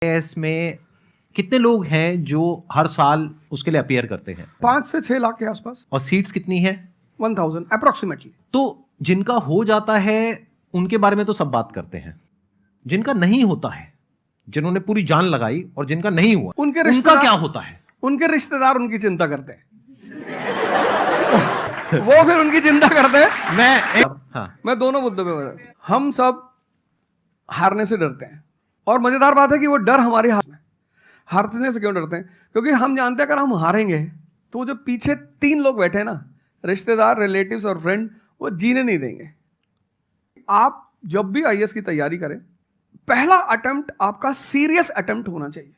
S में कितने लोग हैं जो हर साल उसके लिए अपीयर करते हैं? 5 से 6 लाख के आसपास। और सीट्स कितनी है? 1000 अप्रोक्सीमेटली। तो जिनका हो जाता है उनके बारे में तो सब बात करते हैं, जिनका नहीं होता है, जिन्होंने पूरी जान लगाई और जिनका नहीं हुआ, उनके उनका रिश्तेदार क्या होता है? उनके रिश्तेदार उनकी चिंता करते हैं। वो फिर उनकी चिंता करते हैं। मैं दोनों मुद्दों पे बता, हम सब हारने से डरते हैं और मजेदार बात है कि वो डर हमारे हाथ में। हारने से क्यों डरते हैं? क्योंकि हम जानते हैं अगर हम हारेंगे तो वो जो पीछे 3 लोग बैठे हैं ना, रिश्तेदार, रिलेटिव्स और फ्रेंड, वो जीने नहीं देंगे। आप जब भी आईएएस की तैयारी करें, पहला अटेम्प्ट आपका सीरियस अटेम्प्ट होना चाहिए।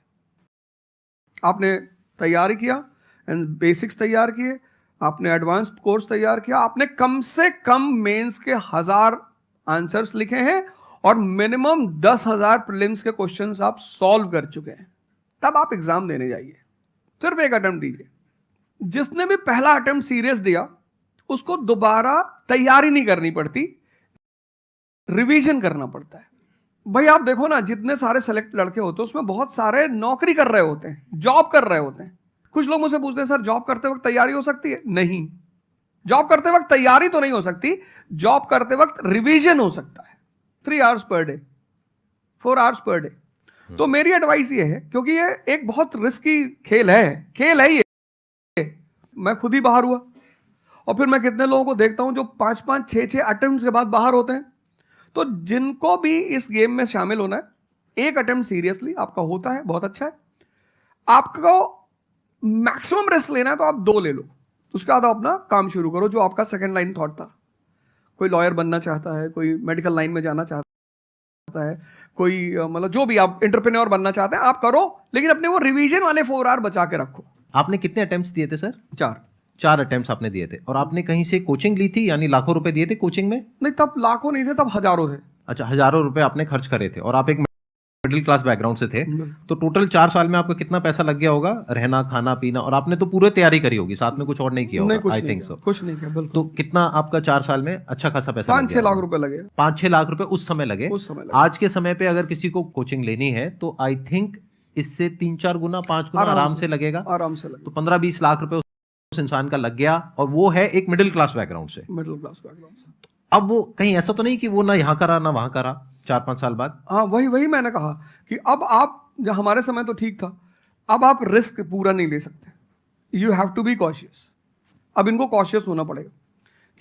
आपने तैयारी किया, बेसिक्स तैयार किए, आपने एडवांस कोर्स तैयार किया, आपने कम से कम मेंस के 1000 आंसर्स लिखे हैं और मिनिमम 10,000 प्रीलिम्स के क्वेश्चंस आप सॉल्व कर चुके हैं, तब आप एग्जाम देने जाइए। सिर्फ एक अटेम्प्ट दीजिए। जिसने भी पहला अटेम्प्ट सीरियस दिया उसको दोबारा तैयारी नहीं करनी पड़ती, रिवीजन करना पड़ता है। भाई आप देखो ना, जितने सारे सेलेक्ट लड़के होते हैं उसमें बहुत सारे नौकरी कर रहे होते हैं, जॉब कर रहे होते हैं। कुछ लोग मुझसे पूछते हैं सर जॉब करते वक्त तैयारी हो सकती है? नहीं, जॉब करते वक्त तैयारी तो नहीं हो सकती, जॉब करते वक्त रिवीजन हो सकता है। 3 hours per day, 4 hours per day. तो मेरी एडवाइस ये है, क्योंकि ये एक बहुत रिस्की खेल है ये। मैं खुद ही बाहर हुआ और फिर मैं कितने लोगों को देखता हूं जो 5-5, 6-6 अटेम्प्ट के बाद बाहर होते हैं। तो जिनको भी इस गेम में शामिल होना है, एक अटेम्प्ट सीरियसली आपका होता है, बहुत अच्छा है। आपको मैक्सिमम रिस्क लेना है तो आप 2 ले लो, उसके बाद अपना काम शुरू करो जो आपका सेकंड लाइन थॉट था। कोई लॉयर बनना चाहता है, कोई मेडिकल लाइन में जाना चाहता है, कोई मतलब जो भी आप एंटरप्रेन्योर बनना चाहते हैं आप करो, लेकिन अपने वो रिवीजन वाले 4 आवर बचा के रखो। आपने कितने अटेम्प्ट्स दिए थे सर? 4 अटेम्प्ट्स आपने दिए थे। और आपने कहीं से कोचिंग ली थी, यानी लाखों रुपए दिए थे कोचिंग में? नहीं, तब लाखों नहीं थे, तब हजारों थे। अच्छा, हजारों रुपए आपने खर्च करे थे और आप एक मिडिल क्लास बैकग्राउंड से थे। तो टोटल 4 साल में आपको कितना पैसा लग गया होगा, रहना, खाना, पीना? और आपने तो पूरे तैयारी करी होगी, साथ में कुछ और नहीं किया होगा? I think so. कुछ नहीं किया, बिल्कुल। तो कितना आपका 4 साल में अच्छा खासा पैसा लग 5-6 गया लाख होगा? रुपए लगे। 5-6 लाख रुपए उस समय लगे। लगे। आज के समय पे अगर किसी को कोचिंग लेनी है तो आई थिंक इससे 3-4 गुना, 5 गुना आराम से लगेगा। आराम से लगेगा। तो 15-20 लाख रुपए उस इंसान का लग गया, और वो है एक मिडिल क्लास बैकग्राउंड से। अब वो कहीं ऐसा तो नहीं कि वो ना यहाँ करा ना वहां करा 4-5 साल बाद? हाँ, वही मैंने कहा कि अब आप, जब हमारे समय तो ठीक था, अब आप रिस्क पूरा नहीं ले सकते। You have to be cautious. अब इनको कॉशियस होना पड़ेगा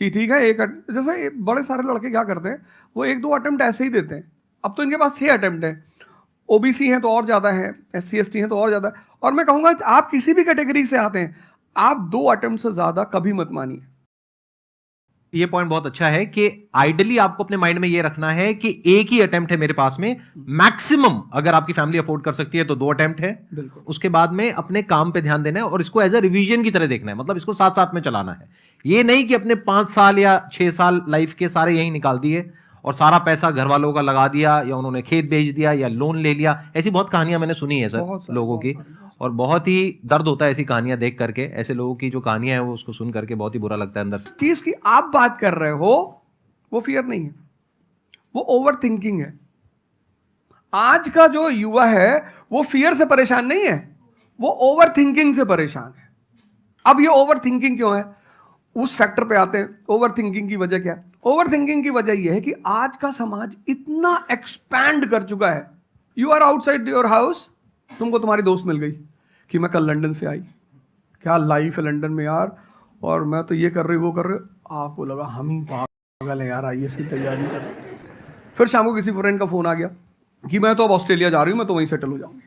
कि ठीक है, जैसे बड़े सारे लड़के क्या करते हैं, वो 1-2 अटेम्प्ट ऐसे ही देते हैं। अब तो इनके पास 6 अटेम्प्ट है, ओबीसी हैं तो और ज्यादा है, SC ST हैं तो और ज्यादा है। और मैं कहूंगा आप किसी भी कैटेगरी से आते हैं, आप 2 अटेम्प्ट से ज्यादा कभी मत मानिए। ये पॉइंट बहुत अच्छा है कि आइडियली आपको अपने माइंड में ये रखना है कि एक ही अटेम्प्ट है मेरे पास में, मैक्सिमम अगर आपकी फैमिली अफोर्ड कर सकती है तो 2 अटेम्प्ट है। उसके बाद में अपने काम पे ध्यान देना है और इसको एज अ रिवीजन की तरह देखना है, मतलब इसको साथ साथ में चलाना है। ये नहीं कि अपने 5 साल या 6 साल लाइफ के सारे यही निकाल दिए और सारा पैसा घर वालों का लगा दिया, या उन्होंने खेत बेच दिया या लोन ले लिया। ऐसी बहुत कहानियां मैंने सुनी है सर लोगों की, और बहुत ही दर्द होता है ऐसी कहानियां देख करके। ऐसे लोगों की जो कहानियां हैं वो उसको सुन करके बहुत ही बुरा लगता है अंदर से। चीज की आप बात कर रहे हो वो फियर नहीं है, वो ओवर थिंकिंग है। आज का जो युवा है वो फियर से परेशान नहीं है, वो ओवर थिंकिंग से परेशान है। अब ये ओवर थिंकिंग क्यों है, उस फैक्टर पे आते हैं। ओवर थिंकिंग की वजह क्या है? ओवर थिंकिंग की वजह यह है कि आज का समाज इतना एक्सपैंड कर चुका है। You are outside your house, तुमको तुम्हारी दोस्त मिल गई कि मैं कल लंदन से आई, क्या लाइफ है लंदन में यार, और मैं तो ये कर रही वो कर रही। आपको लगा हम ही पागल है यार, आईएएस की तैयारी कर रहे। फिर शाम को किसी फ्रेंड का फोन आ गया कि मैं तो अब ऑस्ट्रेलिया जा रही हूं, मैं तो वहीं सेटल हो जाऊंगी।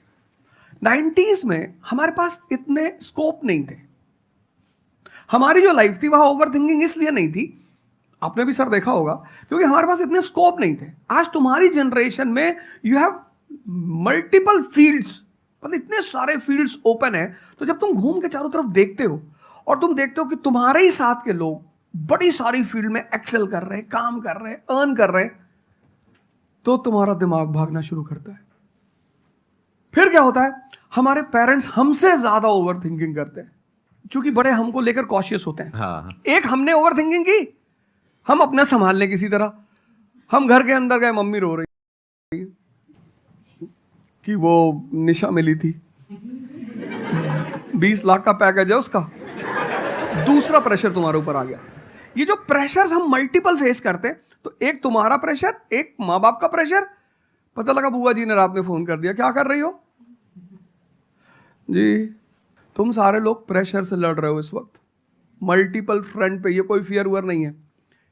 90s में हमारे पास इतने स्कोप नहीं थे। हमारी जो लाइफ थी वहां ओवर थिंकिंग इसलिए नहीं थी, आपने भी सर देखा होगा, क्योंकि हमारे पास इतने स्कोप नहीं थे। आज तुम्हारी जनरेशन में यू हैव मल्टीपल फील्ड्स, मतलब इतने सारे फील्ड्स ओपन है। तो जब तुम घूम के चारों तरफ देखते हो और तुम देखते हो कि तुम्हारे ही साथ के लोग बड़ी सारी फील्ड में एक्सेल कर रहे हैं, काम कर रहे हैं, अर्न कर रहे हैं, तो तुम्हारा दिमाग भागना शुरू करता है। फिर क्या होता है, हमारे पेरेंट्स हमसे ज्यादा ओवर थिंकिंग करते हैं, क्योंकि बड़े हमको लेकर कॉशियस होते हैं। हाँ। एक हमने ओवर थिंकिंग की, हम अपना संभाल लें किसी तरह। हम घर के अंदर गए, मम्मी रो रही, कि वो निशा मिली थी, 20 लाख का पैकेज है उसका, दूसरा प्रेशर तुम्हारे ऊपर आ गया। ये जो प्रेशर्स हम मल्टीपल फेस करते हैं, तो एक तुम्हारा प्रेशर, एक माँ बाप का प्रेशर, पता लगा बुआ जी ने रात में फोन कर दिया, क्या कर रही हो जी, तुम सारे लोग प्रेशर से लड़ रहे हो इस वक्त, मल्टीपल फ्रंट पे। ये कोई फियर वुअर नहीं है।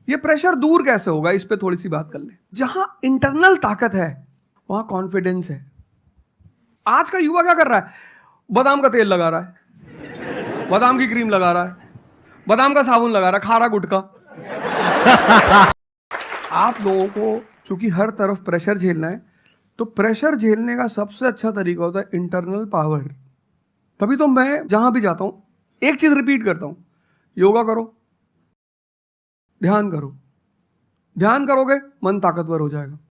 ये प्रेशर दूर कैसे होगा, इस पे थोड़ी सी बात कर ले। जहां इंटरनल ताकत है वहां कॉन्फिडेंस है। आज का युवा क्या कर रहा है, बादाम का तेल लगा रहा है, बादाम की क्रीम लगा रहा है, बादाम का साबुन लगा रहा है, खा रहा गुटखा। आप लोगों को चूंकि हर तरफ प्रेशर झेलना है, तो प्रेशर झेलने का सबसे अच्छा तरीका होता है इंटरनल पावर। तभी तो मैं जहां भी जाता हूं एक चीज रिपीट करता हूं, योगा करो, ध्यान करो। ध्यान करोगे मन ताकतवर हो जाएगा।